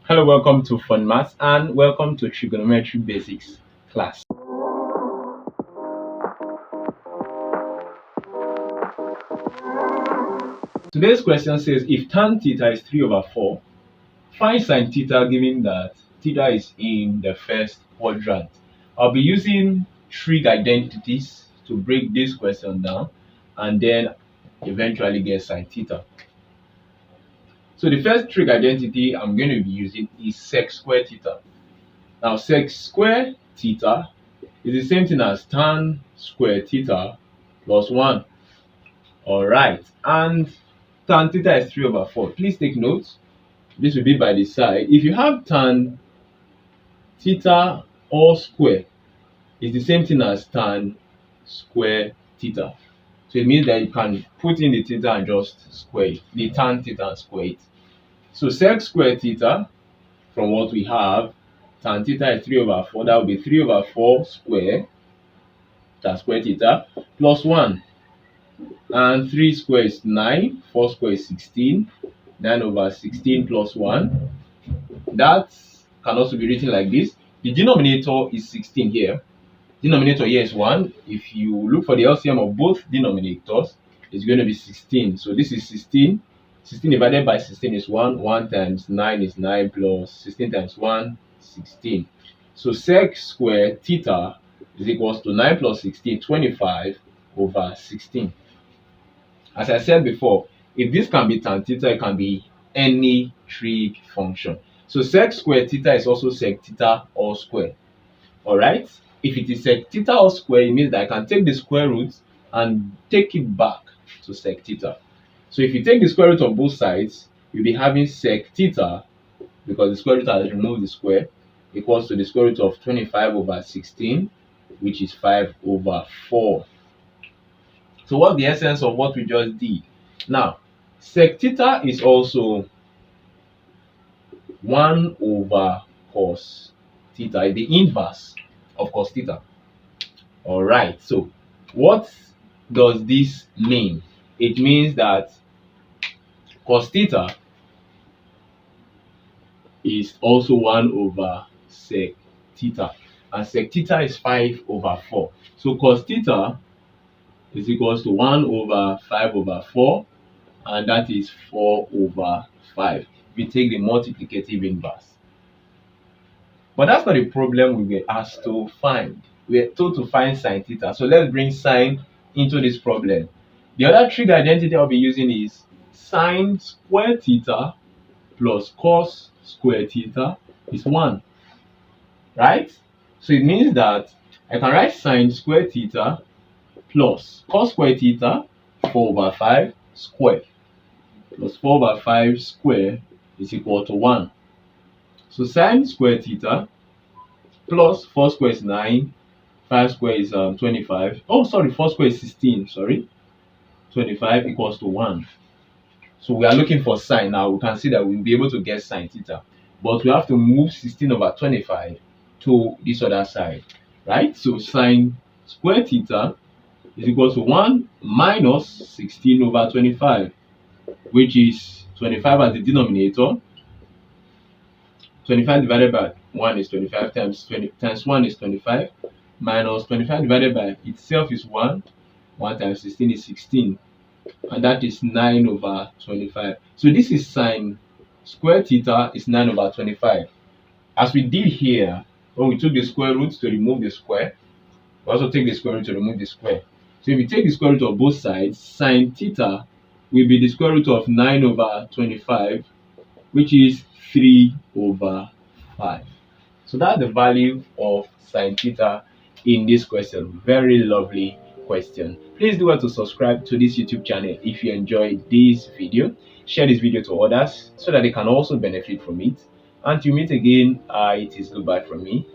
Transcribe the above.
Hello, welcome to Fun Maths and welcome to Trigonometry Basics class. Today's question says if tan theta is 3 over 4, find sine theta given that theta is in the first quadrant. I'll be using trig identities to break this question down and then eventually get sine theta. So the first trig identity I'm going to be using is sec square theta. Now sec square theta is the same thing as tan square theta plus 1. Alright, and tan theta is 3 over 4. Please take note, this will be by the side. If you have tan theta all square, it's the same thing as tan square theta. So it means that you can put in the theta and just square it, the tan theta and square it. So sec square theta, from what we have, tan theta is 3 over 4. That will be 3 over 4 square, that's square theta, plus 1. And 3 square is 9, 4 square is 16, 9 over 16 plus 1. That can also be written like this. The denominator is 16 here. Denominator here is 1. If you look for the LCM of both denominators, it's going to be 16. So this is 16. 16 divided by 16 is 1. 1 times 9 is 9 plus 16 times 1, 16. So sec square theta is equals to 9 plus 16, 25 over 16. As I said before, if this can be tan theta, it can be any trig function. So sec square theta is also sec theta all square. Alright? If it is sec theta all square, it means that I can take the square root and take it back to sec theta. So if you take the square root of both sides, you'll be having sec theta, because the square root has removed the square, equals to the square root of 25 over 16, which is 5 over 4. So what's the essence of what we just did? Now, sec theta is also 1 over cos theta, the inverse of cos theta. Alright, so what does this mean? It means that cos theta is also 1 over sec theta, and sec theta is 5 over 4. So cos theta is equals to 1 over 5 over 4, and that is 4 over 5. We take the multiplicative inverse. But that's not the problem we were asked to find. We were told to find sine theta. So let's bring sine into this problem. The other trig identity I'll be using is sine square theta plus cos square theta is 1. Right? So it means that I can write sine square theta plus cos square theta, 4 over 5 square, plus 4 over 5 square is equal to 1. So sine square theta plus 4 square is 9, 5 square is 25. Oh, sorry, 4 square is 16, sorry. 25 equals to 1. So we are looking for sine. Now we can see that we'll be able to get sine theta. But we have to move 16 over 25 to this other side. Right? So sine square theta is equal to 1 minus 16 over 25, which is 25 as the denominator. 25 divided by 1 is 25 times 20 times 1 is 25, minus 25 divided by itself is 1. 1 times 16 is 16, and that is 9 over 25. So this is sine square theta is 9 over 25. As we did here, when we took the square root to remove the square, we also take the square root to remove the square. So if you take the square root of both sides, sine theta will be the square root of 9 over 25, which is 3 over 5. So that's the value of sine theta in this question. Very lovely question. Please do well to subscribe to this YouTube channel if you enjoyed this video. Share this video to others so that they can also benefit from it. Until we meet again, it is goodbye from me.